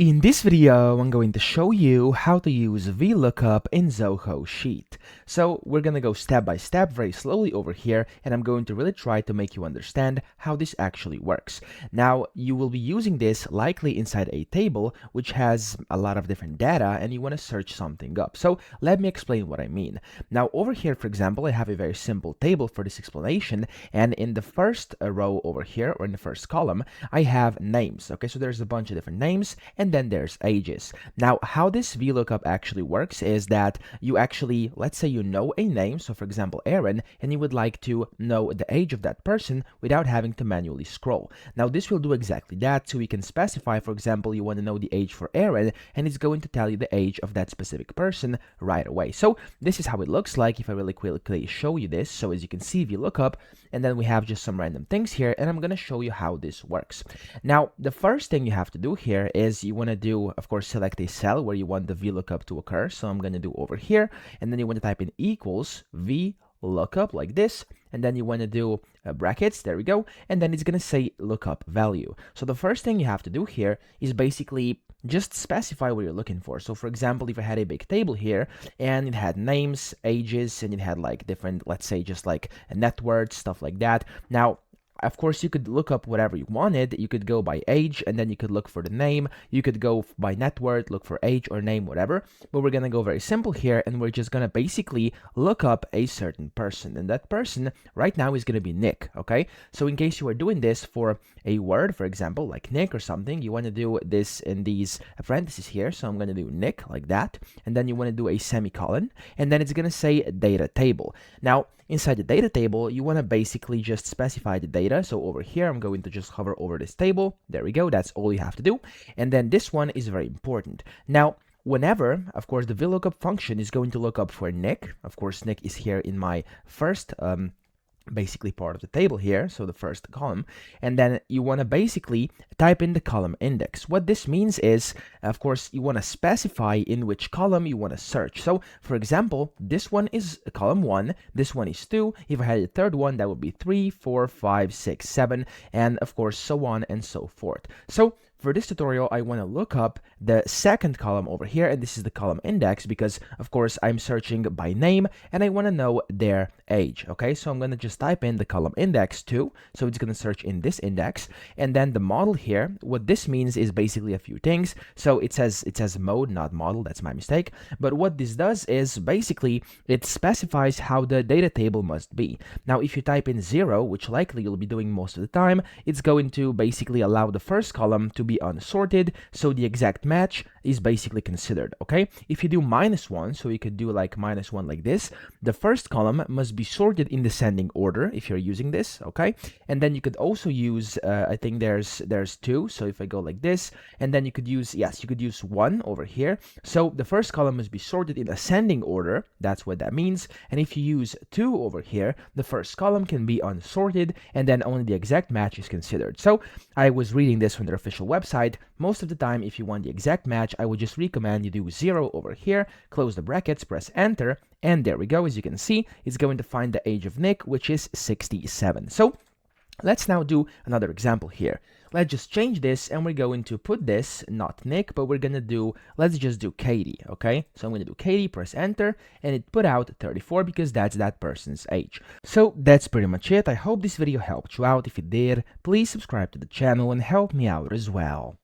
In this video, I'm going to show you how to use VLOOKUP in Zoho Sheet. So we're going to go step by step very slowly over here, and I'm going to really try to make you understand how this actually works. Now, you will be using this likely inside a table which has a lot of different data, and you want to search something up. So let me explain what I mean. Now, over here, for example, I have a very simple table for this explanation, and in the first row over here, or in the first column, I have names. Okay, so there's a bunch of different names, and then there's ages. Now, how this VLOOKUP actually works is that you actually, let's say you know a name, so for example Aaron, and you would like to know the age of that person without having to manually scroll. Now this will do exactly that, so we can specify, for example, you want to know the age for Aaron, and it's going to tell you the age of that specific person right away. So this is how it looks like if I really quickly show you this. So as you can see, VLOOKUP, and then we have just some random things here, and I'm going to show you how this works. Now, the first thing you have to do here is you want to do, of course, select a cell where you want the VLOOKUP to occur. So I'm going to do over here, and then you want to type in equals VLOOKUP like this, and then you want to do brackets, there we go, and then it's going to say lookup value. So the first thing you have to do here is basically just specify what you're looking for. So for example, if I had a big table here and it had names, ages, and it had like different, let's say just like net worth, stuff like that. Now, of course, you could look up whatever you wanted. You could go by age, and then you could look for the name. You could go by net worth, look for age or name, whatever. But we're going to go very simple here, and we're just going to basically look up a certain person. And that person right now is going to be Nick, okay? So in case you are doing this for a word, for example, like Nick or something, you want to do this in these parentheses here. So I'm going to do Nick like that. And then you want to do a semicolon, and then it's going to say data table. Now, inside the data table, you want to basically just specify the data. So over here, I'm going to just hover over this table. There we go. That's all you have to do. And then this one is very important. Now, whenever, of course, the VLOOKUP function is going to look up for Nick. Of course, Nick is here in my first basically part of the table here, so the first column, and then you want to basically type in the column index. What this means is, of course, you want to specify in which column you want to search. So for example, this one is column 1, this one is 2. If I had a third one, that would be 3, 4, 5, 6, 7, and of course so on and so forth. So for this tutorial, I want to look up the second column over here, and this is the column index because, of course, I'm searching by name, and I want to know their age, okay? So I'm going to just type in the column index 2, so it's going to search in this index, and then the model here, what this means is basically a few things. So it says mode, not model, that's my mistake, but what this does is basically it specifies how the data table must be. Now, if you type in 0, which likely you'll be doing most of the time, it's going to basically allow the first column to be unsorted, so the exact match is basically considered, okay? If you do -1, so you could do like -1 like this, the first column must be sorted in descending order if you're using this, okay? And then you could also use, I think there's 2, so if I go like this, and then you could use, yes, you could use 1 over here. So the first column must be sorted in ascending order, that's what that means. And if you use 2 over here, the first column can be unsorted, and then only the exact match is considered. So I was reading this from their official website. Most of the time, if you want the exact match, I would just recommend you do 0 over here, close the brackets, press enter, and there we go. As you can see, it's going to find the age of Nick, which is 67. So let's now do another example here. Let's just change this, and we're going to put this, not Nick, but we're going to do, let's just do Katie, okay? So I'm going to do Katie, press enter, and it put out 34 because that's that person's age. So that's pretty much it. I hope this video helped you out. If it did, please subscribe to the channel and help me out as well.